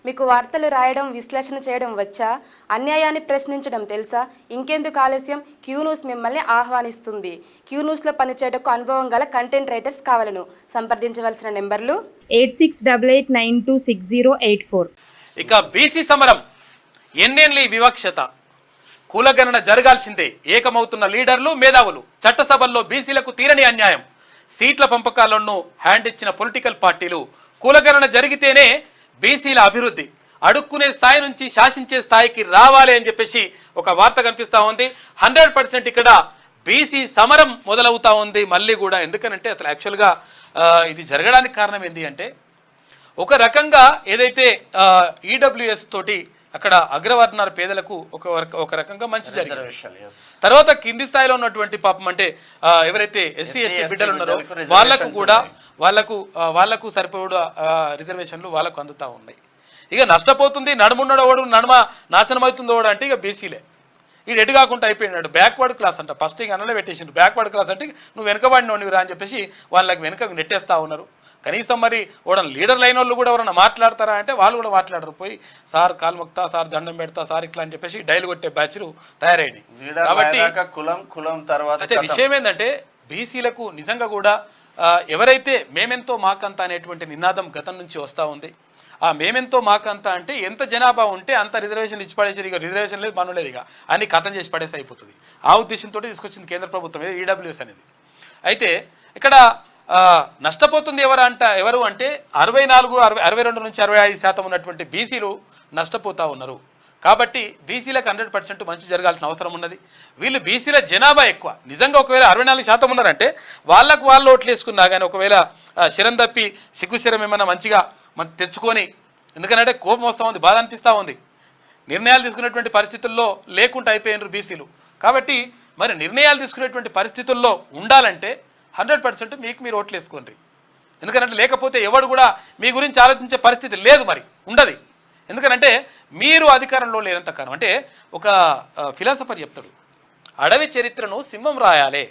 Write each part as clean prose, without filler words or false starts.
మీకు వార్తలు రాయడం, విశ్లేషణ చేయడం వచ్చా? అన్యాయాన్ని ప్రశ్నించడం తెలుసా? ఇంకెందుకు ఆలస్యం? క్యూ న్యూస్ మిమ్మల్ని ఆహ్వానిస్తుంది. క్యూ న్యూస్లో పనిచేయటకు అనుభవం గల కంటెంట్ రైటర్స్ కావాలను. సంప్రదించవలసిన నెంబర్లు 8688926084. ఇక బీసీ సమరం ఎన్నేళ్ళ వివక్షత, కులగణన జరగాల్సిందే, ఏకమవుతున్న లీడర్లు, మేధావులు, చట్టసభల్లో బీసీలకు తీరని అన్యాయం, సీట్ల పంపకాలను హ్యాండ్ ఇచ్చిన పొలిటికల్ పార్టీలు, కులగణన జరిగితేనే బీసీల అభివృద్ధి, అడుక్కునే స్థాయి నుంచి శాసించే స్థాయికి రావాలి అని చెప్పేసి ఒక వార్త కనిపిస్తూ ఉంది. 100% ఇక్కడ బీసీ సమరం మొదలవుతా ఉంది మళ్ళీ కూడా. ఎందుకనంటే అసలు యాక్చువల్గా ఇది జరగడానికి కారణం ఏంటి అంటే, ఒక రకంగా ఏదైతే ఈడబ్ల్యూఎస్ తోటి అక్కడ అగ్రవర్ణాల పేదలకు ఒక రకంగా మంచి జరిగింది. తర్వాత కింది స్థాయిలో ఉన్నటువంటి పాపం అంటే ఎవరైతే ఎస్సీ ఎస్టీ బిడ్డలు ఉన్నారో వాళ్ళకు కూడా వాళ్ళకు సరిపడు రిజర్వేషన్లు వాళ్ళకు అందుతా ఉన్నాయి. ఇక నష్టపోతుంది నడుమున్నోడు, నడుమ నాశనం అవుతుందో అంటే ఇక బీసీలే. వీడు ఎటు కాకుండా అయిపోయినాడు, బ్యాక్వర్డ్ క్లాస్ అంట. ఫస్ట్ ఇక అన్నలే పెట్టేసిండు బ్యాక్వర్డ్ క్లాస్ అంటే నువ్వు వెనకబడినోనివి రా అని చెప్పేసి వాళ్ళకి వెనక నెట్టేస్తూ ఉన్నారు. కనీసం మరి ఎవడన్నా లీడర్ లైన్ వాళ్ళు కూడా ఎవరన్నా మాట్లాడతారా అంటే వాళ్ళు కూడా మాట్లాడరు. పోయి సార్ కాలు మొక్తా, సార్ దండం పెడతా, సార్ ఇట్లా అని చెప్పేసి డైలు కొట్టే బ్యాచ్లు తయారైనవి. కాబట్టి కులం తర్వాత అయితే విషయం ఏంటంటే బీసీలకు నిజంగా కూడా ఎవరైతే మేమెంతో మాకంత అనేటువంటి నినాదం గతం నుంచి వస్తూ ఉంది. ఆ మేమెంతో మాకంత అంటే ఎంత జనాభా ఉంటే అంత రిజర్వేషన్ ఇచ్చి పడేసి ఇక రిజర్వేషన్ లేదు మనం లేదు ఇక అన్ని కథం చేసి పడేసి అయిపోతుంది. ఆ ఉద్దేశంతో తీసుకొచ్చింది కేంద్ర ప్రభుత్వం ఈడబ్ల్యూఎస్ అనేది. అయితే ఇక్కడ నష్టపోతుంది ఎవరు అంటే 62 నుంచి 65% ఉన్నటువంటి బీసీలు నష్టపోతూ ఉన్నారు. కాబట్టి బీసీలకు 100% మంచి జరగాల్సిన అవసరం ఉన్నది. వీళ్ళు బీసీల జనాభా ఎక్కువ. నిజంగా ఒకవేళ 64% ఉన్నారంటే వాళ్ళు ఓట్లు వేసుకున్నా కానీ ఒకవేళ శరం తప్పి సిగ్గుశరం ఏమన్నా మంచిగా తెచ్చుకొని, ఎందుకంటే కోపం వస్తూ ఉంది, బాధ అనిపిస్తూ ఉంది. నిర్ణయాలు తీసుకునేటువంటి పరిస్థితుల్లో లేకుండా అయిపోయినారు బీసీలు. కాబట్టి మరి నిర్ణయాలు తీసుకునేటువంటి పరిస్థితుల్లో ఉండాలంటే 100% మీకు మీరు ఓట్లు వేసుకోండి. ఎందుకంటే లేకపోతే ఎవడు కూడా మీ గురించి ఆలోచించే పరిస్థితి లేదు, మరి ఉండదు. ఎందుకంటే మీరు అధికారంలో లేనంత కాలం. అంటే ఒక ఫిలాసఫర్ చెప్తాడు, అడవి చరిత్రను సింహం రాయాలి,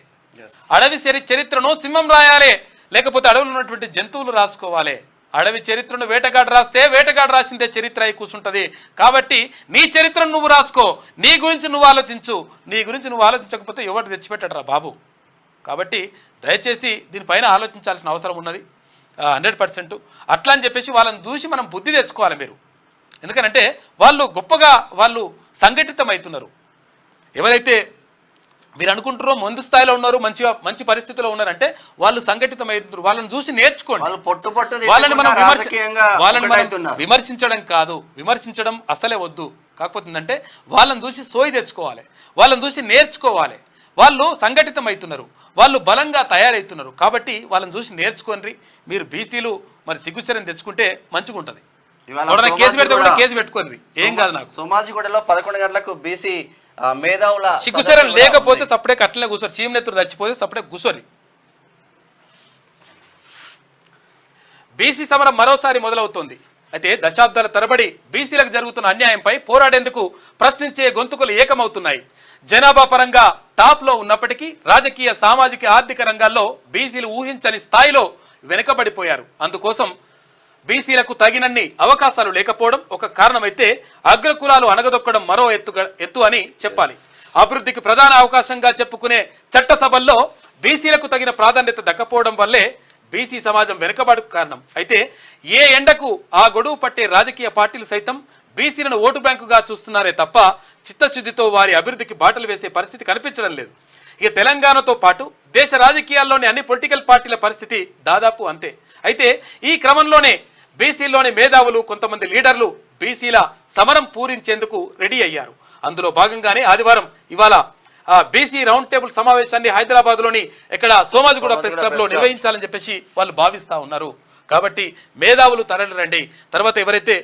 అడవి చరిత్రను సింహం రాయాలి, లేకపోతే అడవిలో ఉన్నటువంటి జంతువులు రాసుకోవాలి. అడవి చరిత్రను వేటగాడు రాస్తే వేటగాడు రాసిందే చరిత్ర అయి కూర్చుంటుంది. కాబట్టి నీ చరిత్రను నువ్వు రాసుకో, నీ గురించి నువ్వు ఆలోచించు. నీ గురించి నువ్వు ఆలోచించకపోతే ఎవరు తెచ్చిపెట్టాడు రా బాబు. కాబట్టి దయచేసి దీనిపైన ఆలోచించాల్సిన అవసరం ఉన్నది 100%. అట్లా అని చెప్పేసి వాళ్ళని చూసి మనం బుద్ధి తెచ్చుకోవాలి మీరు. ఎందుకంటే వాళ్ళు గొప్పగా వాళ్ళు సంఘటితం అవుతున్నారు. ఎవరైతే మీరు అనుకుంటారో ముందు స్థాయిలో ఉన్నారు, మంచి పరిస్థితిలో ఉన్నారంటే వాళ్ళు సంఘటితం అవుతున్నారు. వాళ్ళని చూసి నేర్చుకోండి. వాళ్ళని మనం విమర్శించడం కాదు, విమర్శించడం అసలే వద్దు. కాకపోతే ఏంటంటే వాళ్ళని చూసి సోయి తెచ్చుకోవాలి, వాళ్ళని చూసి నేర్చుకోవాలి. వాళ్ళు సంఘటితం అవుతున్నారు, వాళ్ళు బలంగా తయారవుతున్నారు. కాబట్టి వాళ్ళని చూసి నేర్చుకోండి. మీరు బీసీలు మరి సిగ్గుచర్యం తెచ్చుకుంటే మంచిగా ఉంటుంది. కేసు పెడితే కూడా కేసు పెట్టుకోండి, ఏం కాదు. నాకు సోమాజిగూడలో 11 గంటలకు బీసీ మేధావుల సిగ్గుచర్యం లేకపోతే సపడే అట్లనే కూర్చోరు. చీమనెత్తురు చచ్చిపోతే సపడే కూర్చోరి. బీసీ సమరం మరోసారి మొదలవుతోంది. అయితే దశాబ్దాల తరబడి బీసీలకు జరుగుతున్న అన్యాయంపై పోరాడేందుకు ప్రశ్నించే గొంతుకలు ఏకమవుతున్నాయి. జనాభా పరంగా టాప్లో ఉన్నప్పటికీ రాజకీయ, సామాజిక, ఆర్థిక రంగాల్లో బీసీలు ఊహించని స్థాయిలో వెనుకబడిపోయారు. అందుకోసం బీసీలకు తగినన్ని అవకాశాలు లేకపోవడం ఒక కారణమైతే అగ్రకులాలు అణగదొక్కడం మరో ఎత్తు అని చెప్పాలి. అభివృద్ధికి ప్రధాన అవకాశంగా చెప్పుకునే చట్టసభల్లో బీసీలకు తగిన ప్రాధాన్యత దక్కపోవడం వల్లే బీసీ సమాజం వెనుకబడుకు కారణం. అయితే ఏ ఎండకు ఆ గొడుగు పట్టే రాజకీయ పార్టీలు సైతం బీసీలను ఓటు బ్యాంకుగా చూస్తున్నారే తప్ప చిత్తశుద్ధితో వారి అభివృద్ధికి బాటలు వేసే పరిస్థితి కనిపించడం లేదు. ఇక తెలంగాణతో పాటు దేశ రాజకీయాల్లోని అన్ని పొలిటికల్ పార్టీల పరిస్థితి దాదాపు అంతే. అయితే ఈ క్రమంలోనే బీసీల్లోని మేధావులు, కొంతమంది లీడర్లు బీసీల సమరం పూరించేందుకు రెడీ అయ్యారు. అందులో భాగంగానే ఆదివారం ఇవాళ బీసీ రౌండ్ టేబుల్ సమావేశాన్ని హైదరాబాద్లోని ఇక్కడ సోమాజిగూడ ప్రెస్ క్లబ్లో నిర్వహించాలని చెప్పేసి వాళ్ళు భావిస్తూ ఉన్నారు. కాబట్టి మేధావులు తరలిరండి. తర్వాత ఎవరైతే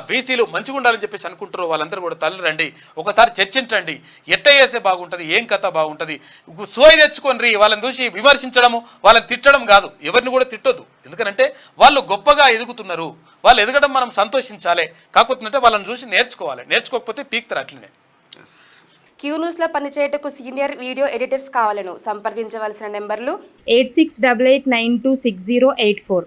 బీసీలు మంచిగా ఉండాలని చెప్పేసి అనుకుంటారో వాళ్ళందరూ కూడా తరలిరండి. ఒకసారి చర్చించండి, ఎట్ట చేస్తే బాగుంటుంది, ఏం కథ బాగుంటుంది. సోయి తెచ్చుకొని వాళ్ళని చూసి విమర్శించడము, వాళ్ళని తిట్టడం కాదు. ఎవరిని కూడా తిట్టొద్దు. ఎందుకంటే వాళ్ళు గొప్పగా ఎదుగుతున్నారు, వాళ్ళు ఎదగడం మనం సంతోషించాలి. కాకపోతే వాళ్ళని చూసి నేర్చుకోవాలి. నేర్చుకోకపోతే పీక్తారు అట్లనే. క్యూ న్యూస్లో పనిచేయటకు సీనియర్ వీడియో ఎడిటర్స్ కావాలను. సంప్రదించవలసిన నెంబర్లు 8688926084.